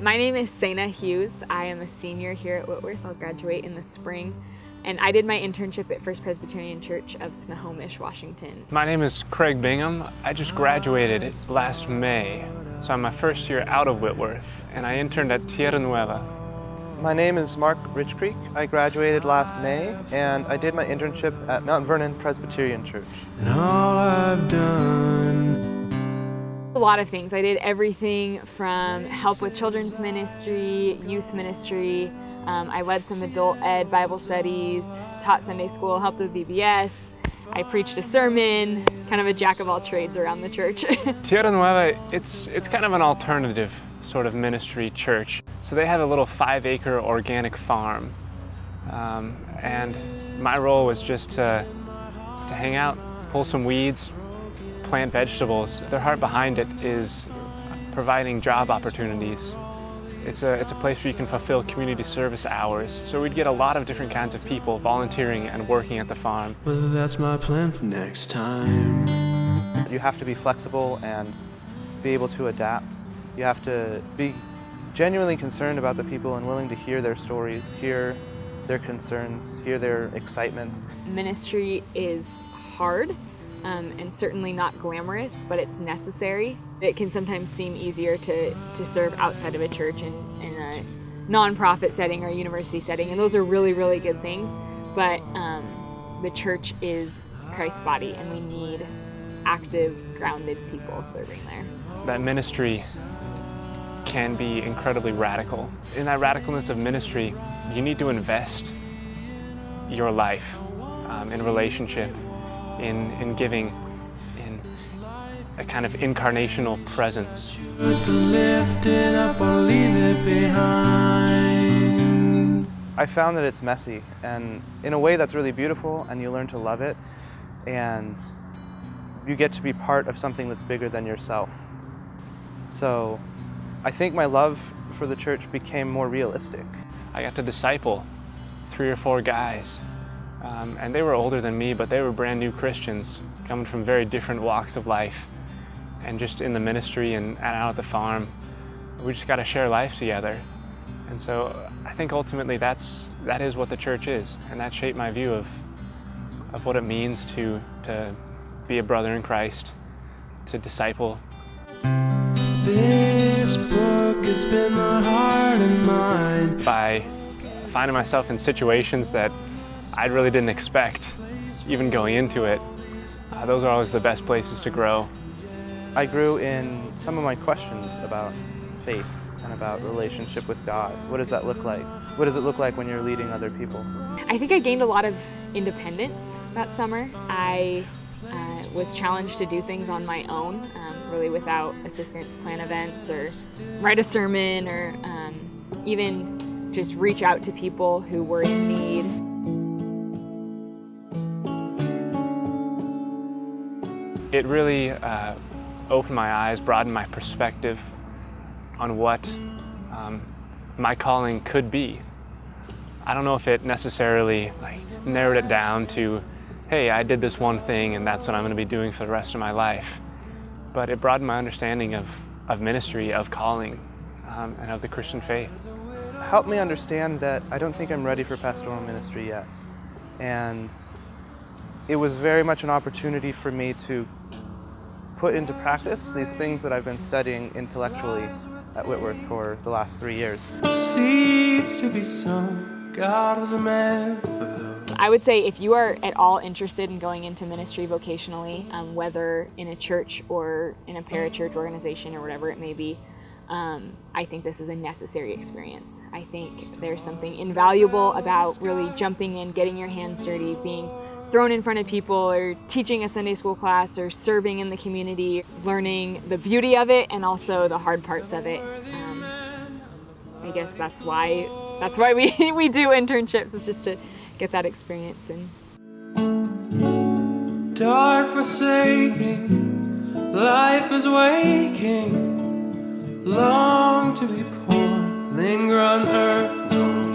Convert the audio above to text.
My name is Sena Hughes. I am a senior here at Whitworth. I'll graduate in the spring. And I did my internship at First Presbyterian Church of Snohomish, Washington. My name is Craig Bingham. I just graduated last May, so I'm my first year out of Whitworth, and I interned at Tierra Nueva. My name is Mark Richcreek. I graduated last May, and I did my internship at Mount Vernon Presbyterian Church. And all I've done. A lot of things. I did everything from help with children's ministry, youth ministry. I led some adult ed Bible studies, taught Sunday school, helped with VBS. I preached a sermon, kind of a jack of all trades around the church. Tierra Nueva, it's kind of an alternative sort of ministry church. So they have a little 5-acre organic farm. And my role was just to hang out, pull some weeds, plant vegetables. Their heart behind it is providing job opportunities. It's a place where you can fulfill community service hours. So we'd get a lot of different kinds of people volunteering and working at the farm. Whether that's my plan for next time. You have to be flexible and be able to adapt. You have to be genuinely concerned about the people and willing to hear their stories, hear their concerns, hear their excitements. Ministry is hard and certainly not glamorous, but it's necessary. It can sometimes seem easier to serve outside of a church in a nonprofit setting or a university setting, and those are really, really good things. But the church is Christ's body, and we need active, grounded people serving there. That ministry can be incredibly radical. In that radicalness of ministry, you need to invest your life in relationship, in giving, in a kind of incarnational presence. Just to lift it up or leave it behind. I found that it's messy, and in a way that's really beautiful, and you learn to love it, and you get to be part of something that's bigger than yourself. So I think my love for the church became more realistic. I got to disciple 3 or 4 guys, and they were older than me, but they were brand new Christians, coming from very different walks of life. And just in the ministry and out at the farm, we just got to share life together. And so I think ultimately that is what the church is, and that shaped my view of what it means to be a brother in Christ, to disciple. This book has been my heart and mind. By finding myself in situations that I really didn't expect, even going into it, those are always the best places to grow. I grew in some of my questions about faith and about relationship with God. What does that look like? What does it look like when you're leading other people? I think I gained a lot of independence that summer. I was challenged to do things on my own, really without assistance, plan events or write a sermon, or even just reach out to people who were in need. It really opened my eyes, broadened my perspective on what my calling could be. I don't know if it necessarily narrowed it down to, hey, I did this one thing and that's what I'm going to be doing for the rest of my life. But it broadened my understanding of ministry, of calling, and of the Christian faith. Helped me understand that I don't think I'm ready for pastoral ministry yet. And it was very much an opportunity for me to put into practice these things that I've been studying intellectually at Whitworth for the last 3 years. Seeds to be sown, God will demand for those. I would say if you are at all interested in going into ministry vocationally, whether in a church or in a parachurch organization or whatever it may be, I think this is a necessary experience. I think there's something invaluable about really jumping in, getting your hands dirty, being thrown in front of people, or teaching a Sunday school class, or serving in the community, learning the beauty of it and also the hard parts of it. I guess that's why we do internships, is just to get that experience. And Dark forsaking, life is waking, long to be poor, linger on earth no